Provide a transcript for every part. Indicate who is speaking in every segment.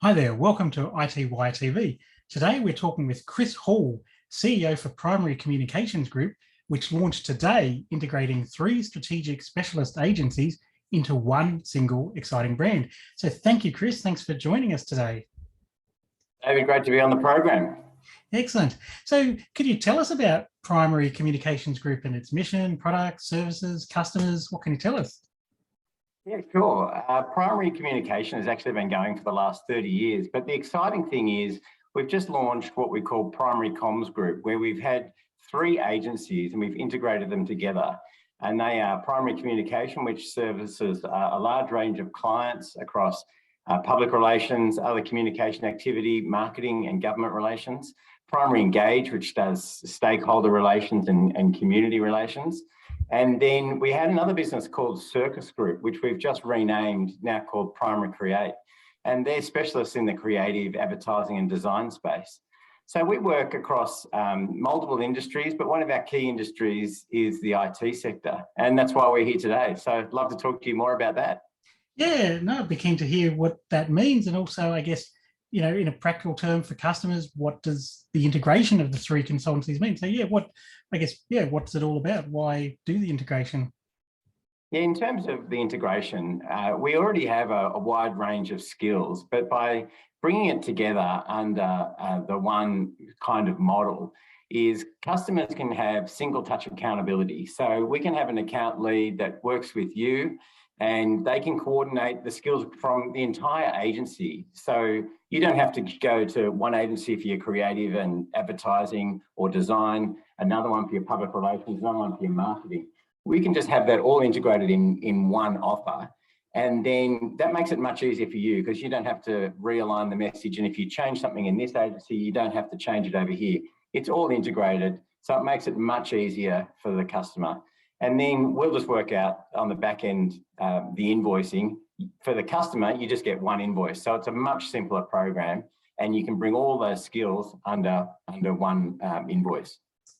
Speaker 1: Hi there, welcome to iTWire TV. Today we're talking with Chris Hall, CEO for Primary Communications Group, which launched today integrating 3 strategic specialist agencies into one single exciting brand. So thank you, Chris. Thanks for joining us today.
Speaker 2: David, great to be on the program.
Speaker 1: Excellent. So could you tell us about Primary Communications Group and its mission, products, services, customers? What can you tell us?
Speaker 2: Yeah, sure. Primary communication has actually been going for the last 30 years, but the exciting thing is we've just launched what we call Primary Comms Group, where we've had 3 agencies and we've integrated them together. And they are Primary Communication, which services a large range of clients across public relations, other communication activity, marketing and government relations. Primary Engage, which does stakeholder relations and community relations. And then we had another business called Circus Group, which we've just renamed, now called Primary Create. And they're specialists in the creative advertising and design space. So we work across multiple industries, but one of our key industries is the IT sector. And that's why we're here today. So I'd love to talk to you more about that.
Speaker 1: Yeah, no, I'd be keen to hear what that means. And also, I guess, you know, in a practical term for customers, what does the integration of the 3 consultancies mean? So yeah, what's it all about? Why do the integration?
Speaker 2: Yeah, in terms of the integration, we already have a wide range of skills, but by bringing it together under the one kind of model is customers can have single touch accountability. So we can have an account lead that works with you and they can coordinate the skills from the entire agency. So you don't have to go to one agency for your creative and advertising or design, another one for your public relations, another one for your marketing. We can just have that all integrated in one offer. And then that makes it much easier for you because you don't have to realign the message. And if you change something in this agency, you don't have to change it over here. It's all integrated. So it makes it much easier for the customer. And then we'll just work out on the back end, the invoicing. For the customer, you just get one invoice. So it's a much simpler program and you can bring all those skills under one invoice.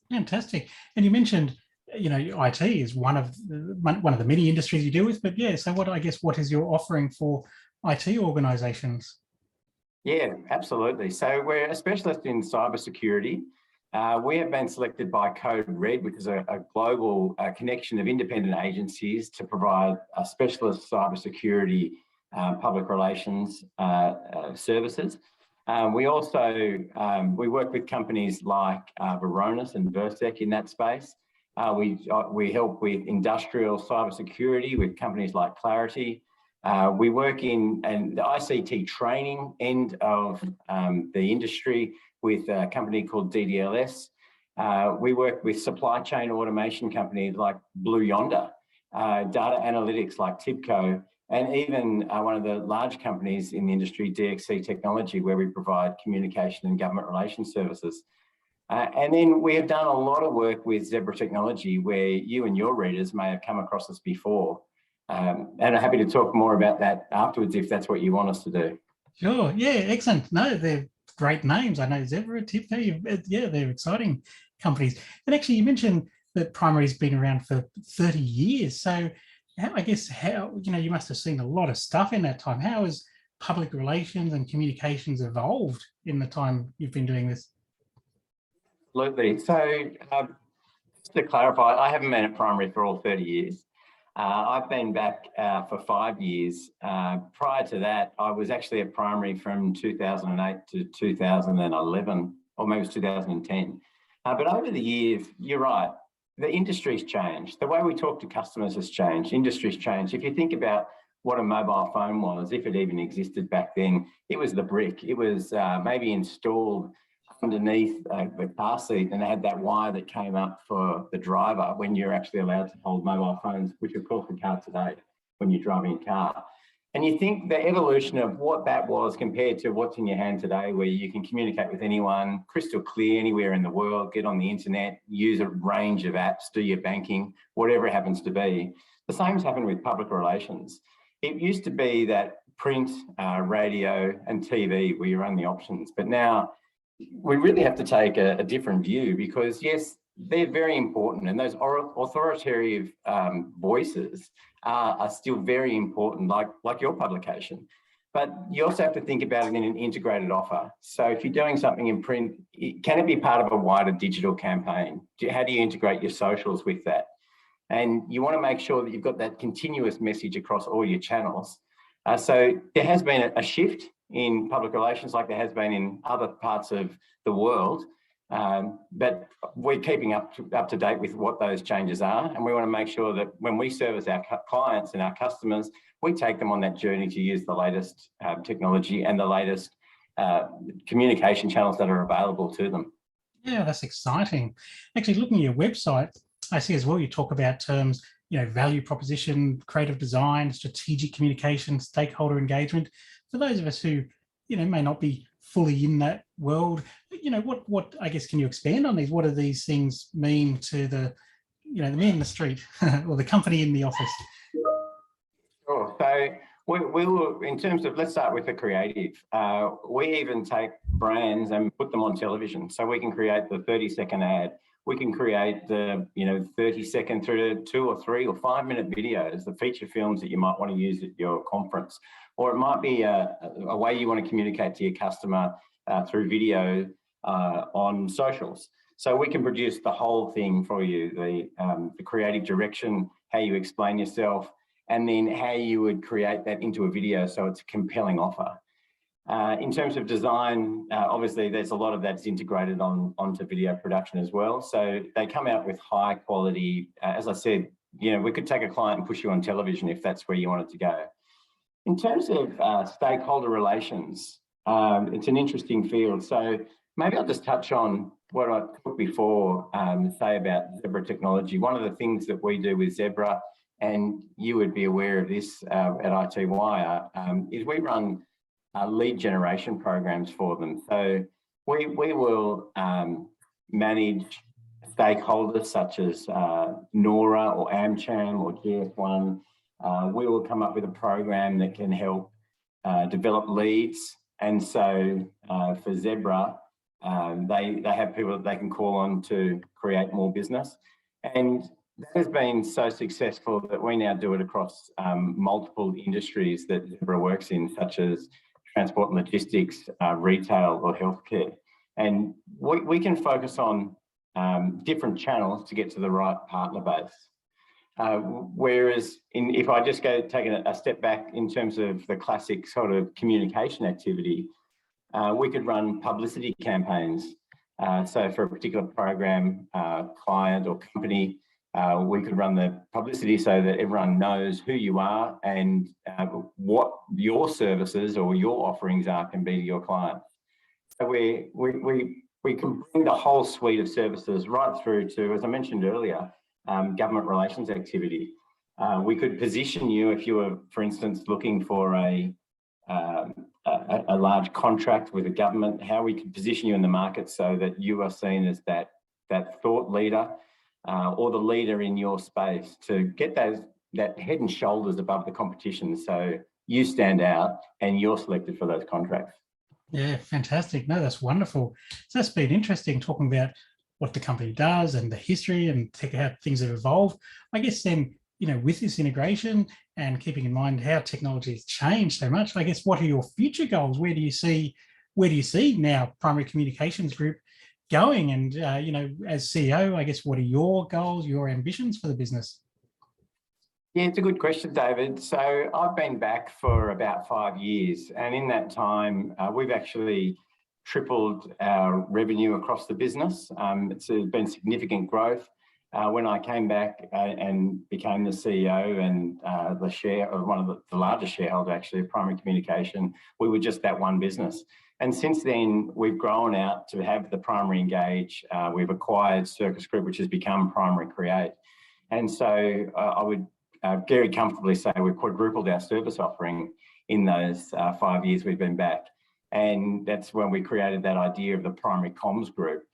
Speaker 1: Fantastic. And you mentioned, you know, IT is one of the many industries you deal with, but yeah, so what is your offering for IT organizations?
Speaker 2: Yeah, absolutely. So we're a specialist in cybersecurity. We have been selected by Code Red, which is a global connection of independent agencies to provide a specialist cybersecurity public relations services. We also we work with companies like Varonis and Versec in that space. We help with industrial cybersecurity with companies like Clarity. We work in the ICT training end of the industry with a company called DDLS. We work with supply chain automation companies like Blue Yonder, data analytics like TIBCO, and even one of the large companies in the industry, DXC Technology, where we provide communication and government relations services. And then we have done a lot of work with Zebra Technology, where you and your readers may have come across us before. And I'm happy to talk more about that afterwards if that's what you want us to do.
Speaker 1: Sure. Yeah, excellent. No, they're great names. I know Zebra, TIBCO, yeah, they're exciting companies. And actually, you mentioned that Primary's been around for 30 years. So you must have seen a lot of stuff in that time. How has public relations and communications evolved in the time you've been doing this?
Speaker 2: Absolutely. So just to clarify, I haven't been at Primary for all 30 years. I've been back for 5 years. Prior to that, I was actually at Primary from 2008 to 2011, or maybe it was 2010. But over the years, you're right, the industry's changed. The way we talk to customers has changed. Industry's changed. If you think about what a mobile phone was, if it even existed back then, it was the brick. It was maybe installed underneath the car seat, and they had that wire that came up for the driver when you're actually allowed to hold mobile phones, which of course we can't today when you're driving a car. And you think the evolution of what that was compared to what's in your hand today, where you can communicate with anyone crystal clear anywhere in the world, get on the internet, use a range of apps, do your banking, whatever it happens to be. The same's happened with public relations. It used to be that print, radio and TV were your only options, but now we really have to take a different view because yes, they're very important, and those authoritative voices are still very important, like your publication. But you also have to think about it in an integrated offer. So if you're doing something in print, can it be part of a wider digital campaign? How do you integrate your socials with that? And you want to make sure that you've got that continuous message across all your channels. So there has been a shift in public relations, like there has been in other parts of the world, but we're keeping up to date with what those changes are. And we want to make sure that when we service our clients and our customers, we take them on that journey to use the latest technology and the latest communication channels that are available to them.
Speaker 1: Yeah, that's exciting. Actually, looking at your website, I see as well you talk about terms, value proposition, creative design, strategic communication, stakeholder engagement. For those of us who, may not be fully in that world, what I guess, can you expand on these? What do these things mean to the, the man in the street or the company in the office?
Speaker 2: Sure. So we will, in terms of, let's start with the creative. We even take brands and put them on television. So we can create the 30-second ad. We can create the 30-second through to 2 or 3 or 5 minute videos, the feature films that you might want to use at your conference. Or it might be a way you want to communicate to your customer through video on socials. So we can produce the whole thing for you, the creative direction, how you explain yourself, and then how you would create that into a video so it's a compelling offer. In terms of design, obviously there's a lot of that's integrated onto video production as well. So they come out with high quality, as I said, we could take a client and push you on television if that's where you wanted to go. In terms of stakeholder relations, it's an interesting field. So maybe I'll just touch on what I talked before, say about Zebra technology. One of the things that we do with Zebra, and you would be aware of this at iTWire, is we run lead generation programs for them. So we will manage stakeholders such as NORA or AmCham or GS1. We will come up with a program that can help develop leads. And so for Zebra, they have people that they can call on to create more business. And that has been so successful that we now do it across multiple industries that Zebra works in, such as transport and logistics, retail or healthcare. And we can focus on different channels to get to the right partner base. Whereas if I just take a step back in terms of the classic sort of communication activity, we could run publicity campaigns. So for a particular program, client or company, we could run the publicity so that everyone knows who you are and what your services or your offerings can be to your client. So we can bring the whole suite of services right through to, as I mentioned earlier, government relations activity. We could position you if you were, for instance, looking for a large contract with a government, how we could position you in the market so that you are seen as that thought leader or the leader in your space to get that head and shoulders above the competition. So you stand out and you're selected for those contracts.
Speaker 1: Yeah, fantastic. No, that's wonderful. So that's been interesting talking about what the company does and the history and how things have evolved. I guess then, with this integration and keeping in mind how technology has changed so much, I guess, what are your future goals? Where do you see now Primary Communications Group going? And, as CEO, I guess, what are your goals, your ambitions for the business?
Speaker 2: Yeah, it's a good question, David. So I've been back for about 5 years, and in that time, we've actually tripled our revenue across the business. It's been significant growth. When I came back and became the CEO and one of the largest shareholder actually of Primary Communication, we were just that one business. And since then, we've grown out to have the Primary Engage. We've acquired Circus Group, which has become Primary Create. And so I would very comfortably say we've quadrupled our service offering in those 5 years we've been back. And that's when we created that idea of the Primary Comms Group.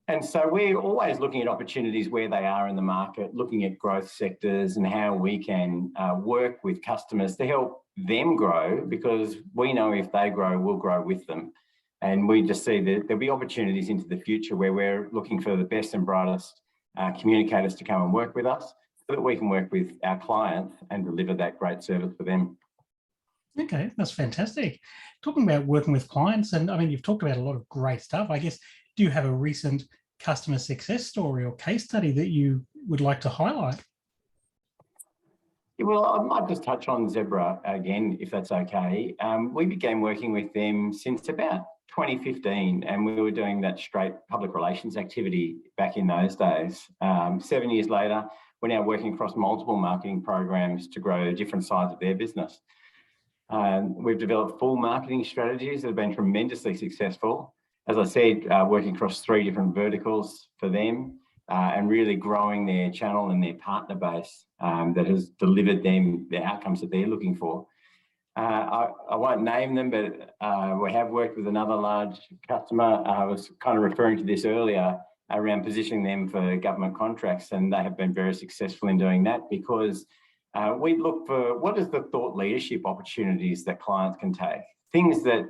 Speaker 2: And so we're always looking at opportunities where they are in the market, looking at growth sectors and how we can work with customers to help them grow, because we know if they grow, we'll grow with them. And we just see that there'll be opportunities into the future where we're looking for the best and brightest communicators to come and work with us so that we can work with our clients and deliver that great service for them.
Speaker 1: Okay, that's fantastic. Talking about working with clients, and I mean, you've talked about a lot of great stuff. I guess, do you have a recent customer success story or case study that you would like to highlight?
Speaker 2: Yeah, well, I might just touch on Zebra again, if that's okay. We began working with them since about 2015, and we were doing that straight public relations activity back in those days. 7 years later, we're now working across multiple marketing programs to grow different sides of their business. We've developed full marketing strategies that have been tremendously successful. As I said, working across 3 different verticals for them, and really growing their channel and their partner base that has delivered them the outcomes that they're looking for. I won't name them, but we have worked with another large customer. I was kind of referring to this earlier around positioning them for government contracts, and they have been very successful in doing that because we look for what is the thought leadership opportunities that clients can take. Things that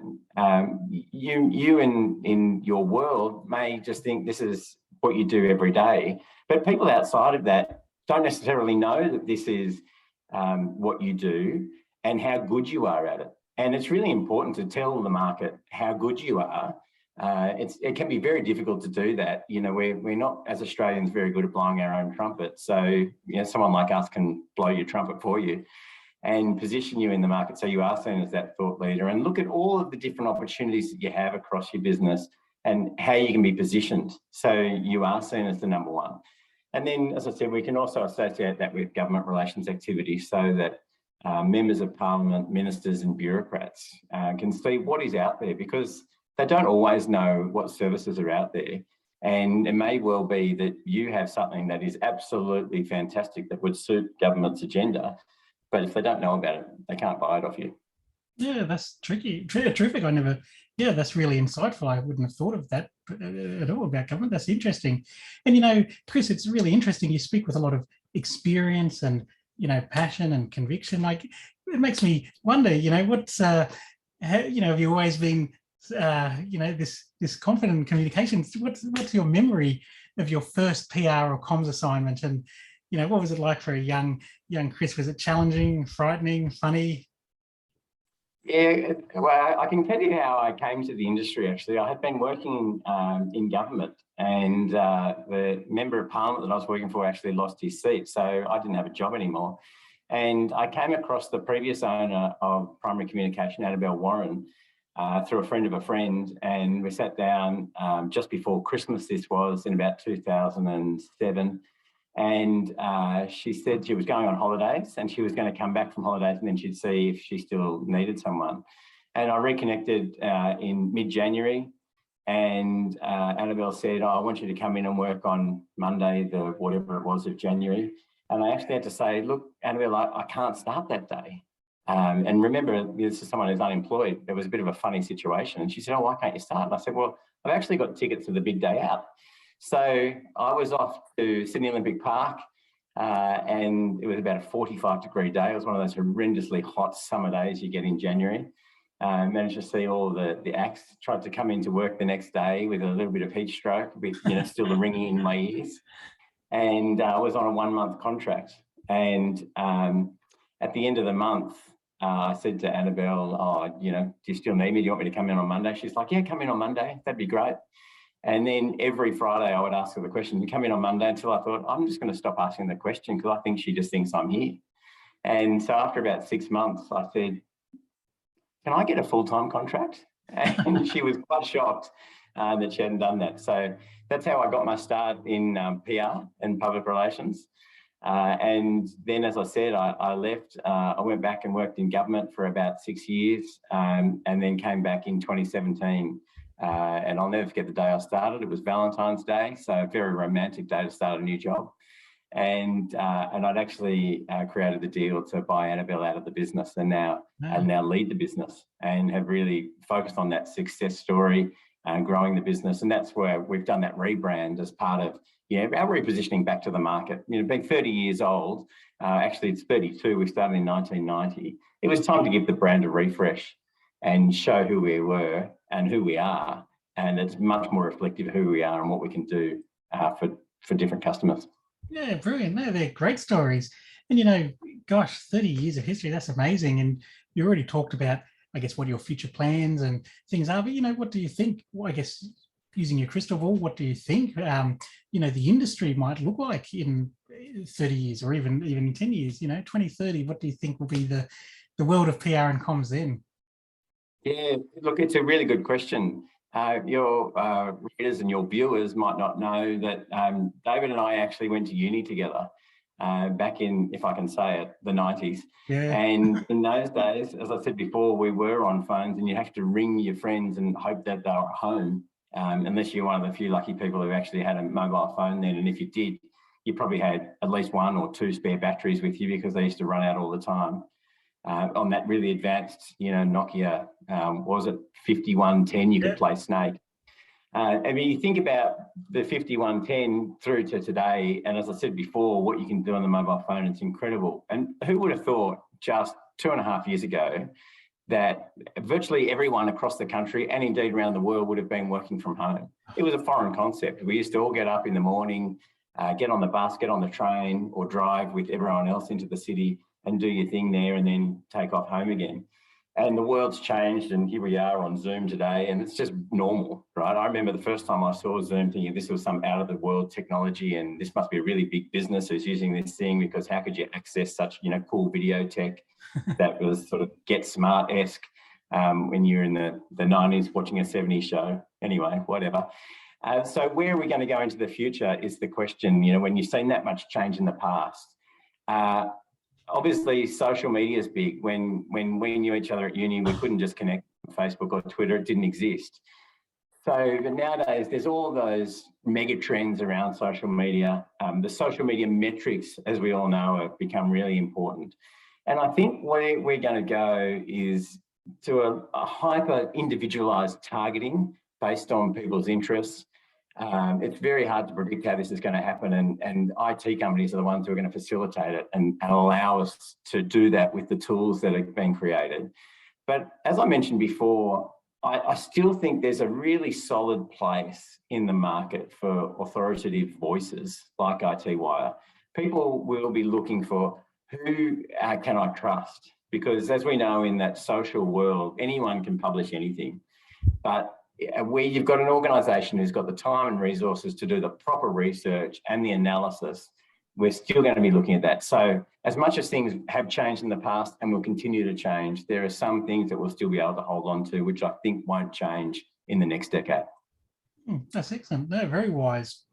Speaker 2: you in your world may just think this is what you do every day, but people outside of that don't necessarily know that this is what you do and how good you are at it. And it's really important to tell the market how good you are. It can be very difficult to do that. You know, we're not, as Australians, very good at blowing our own trumpet. So, you know, someone like us can blow your trumpet for you and position you in the market so you are seen as that thought leader, and look at all of the different opportunities that you have across your business and how you can be positioned so you are seen as the number one. And then, as I said, we can also associate that with government relations activities so that members of parliament, ministers and bureaucrats can see what is out there, because they don't always know what services are out there. And it may well be that you have something that is absolutely fantastic that would suit government's agenda, but if they don't know about it, they can't buy it off you.
Speaker 1: Yeah, that's tricky. Terrific. Yeah, that's really insightful. I wouldn't have thought of that at all about government. That's interesting. And, you know, Chris, it's really interesting. You speak with a lot of experience and, you know, passion and conviction. Like, it makes me wonder, you know, have you always been, you know, this confident in communications? What's your memory of your first PR or comms assignment? And, you know, what was it like for a young Chris? Was it challenging, frightening, funny?
Speaker 2: Yeah, well, I can tell you how I came to the industry, actually. I had been working in government, and the member of parliament that I was working for actually lost his seat, so I didn't have a job anymore. And I came across the previous owner of Primary Communication, Annabelle Warren, through a friend of a friend, and we sat down just before Christmas. This was in about 2007. And she said she was going on holidays and she was going to come back from holidays and then she'd see if she still needed someone. And I reconnected in mid-January, and Annabelle said, I want you to come in and work on Monday, the whatever it was of January. And I actually had to say, look, Annabelle, I can't start that day. And remember, this is someone who's unemployed. There was a bit of a funny situation. And she said, oh, why can't you start? And I said, well, I've actually got tickets to the big day out. So I was off to Sydney Olympic Park, and it was about a 45-degree day. It was one of those horrendously hot summer days you get in January. Managed to see all the acts. Tried to come into work the next day with a little bit of heat stroke, with, you know, still the ringing in my ears. And I was on a 1-month contract. And at the end of the month, I said to Annabelle, oh, you know, do you still need me? Do you want me to come in on Monday? She's like, yeah, come in on Monday. That'd be great. And then every Friday I would ask her the question, you come in on Monday, until I thought, I'm just going to stop asking the question because I think she just thinks I'm here. And so after about 6 months, I said, can I get a full-time contract? And she was quite shocked that she hadn't done that. So that's how I got my start in PR and public relations. And then, as I said, I left. I went back and worked in government for about 6 years, and then came back in 2017. And I'll never forget the day I started. It was Valentine's Day, so a very romantic day to start a new job. And I'd actually created the deal to buy Annabelle out of the business, and now lead the business, and have really focused on that success story and growing the business. And that's where we've done that rebrand as part of, you know, our repositioning back to the market. You know, being 30 years old, actually it's 32. We started in 1990. It was time to give the brand a refresh and show who we were and who we are. And it's much more reflective of who we are and what we can do for different customers.
Speaker 1: Yeah, brilliant. No, they're great stories. And, you know, gosh, 30 years of history, that's amazing. And you already talked about, I guess, what your future plans and things are, but, what do you think, well, I guess, using your crystal ball, what do you think, the industry might look like in 30 years or even in 10 years, 2030, what do you think will be the world of PR and comms then?
Speaker 2: Yeah, look, it's a really good question. Your readers and your viewers might not know that David and I actually went to uni together back in, if I can say it, the 90s.
Speaker 1: Yeah.
Speaker 2: And in those days, as I said before, we were on phones and you have to ring your friends and hope that they were at home, unless you're one of the few lucky people who actually had a mobile phone then. And if you did, you probably had at least 1 or 2 spare batteries with you because they used to run out all the time. On that really advanced, Nokia, was it 5110, you could play Snake. I mean, you think about the 5110 through to today, and as I said before, what you can do on the mobile phone, it's incredible. And who would have thought just 2.5 years ago that virtually everyone across the country and indeed around the world would have been working from home? It was a foreign concept. We used to all get up in the morning, get on the bus, get on the train, or drive with everyone else into the city and do your thing there and then take off home again. And the world's changed, and here we are on Zoom today, and it's just normal, right? I remember the first time I saw Zoom thinking this was some out of the world technology and this must be a really big business who's using this thing, because how could you access such, cool video tech that was sort of Get Smart-esque when you're in the 90s watching a 70s show? Anyway, whatever. So where are we going to go into the future is the question, when you've seen that much change in the past. Obviously, social media is big. When we knew each other at uni, we couldn't just connect on Facebook or Twitter. It didn't exist. So but nowadays, there's all those mega trends around social media. The social media metrics, as we all know, have become really important. And I think where we're going to go is to a hyper-individualised targeting based on people's interests. It's very hard to predict how this is going to happen, and IT companies are the ones who are going to facilitate it and allow us to do that with the tools that are being created. But as I mentioned before, I still think there's a really solid place in the market for authoritative voices like iTWire. People will be looking for who can I trust? Because as we know, in that social world, anyone can publish anything. But where you've got an organisation who's got the time and resources to do the proper research and the analysis, we're still going to be looking at that. So as much as things have changed in the past and will continue to change, there are some things that we'll still be able to hold on to, which I think won't change in the next decade.
Speaker 1: That's excellent. No, very wise.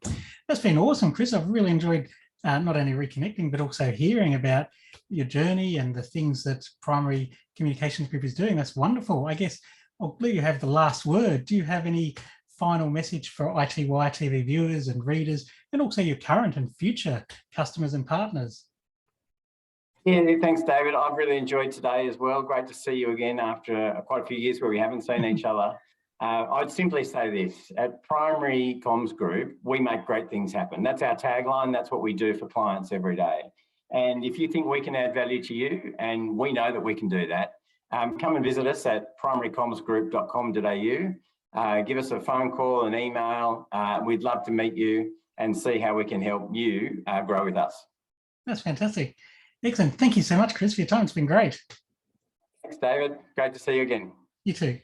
Speaker 1: That's been awesome, Chris. I've really enjoyed not only reconnecting, but also hearing about your journey and the things that Primary Communications Group is doing. That's wonderful. I guess I'll let you have the last word. Do you have any final message for iTWire TV viewers and readers, and also your current and future customers and partners?
Speaker 2: Yeah, thanks, David. I've really enjoyed today as well. Great to see you again after quite a few years where we haven't seen each other. I'd simply say this: at Primary Comms Group, we make great things happen. That's our tagline. That's what we do for clients every day. And if you think we can add value to you, and we know that we can do that, come and visit us at primarycommsgroup.com.au. Give us a phone call, an email. We'd love to meet you and see how we can help you grow with us.
Speaker 1: That's fantastic. Excellent. Thank you so much, Chris, for your time. It's been great.
Speaker 2: Thanks, David. Great to see you again.
Speaker 1: You too.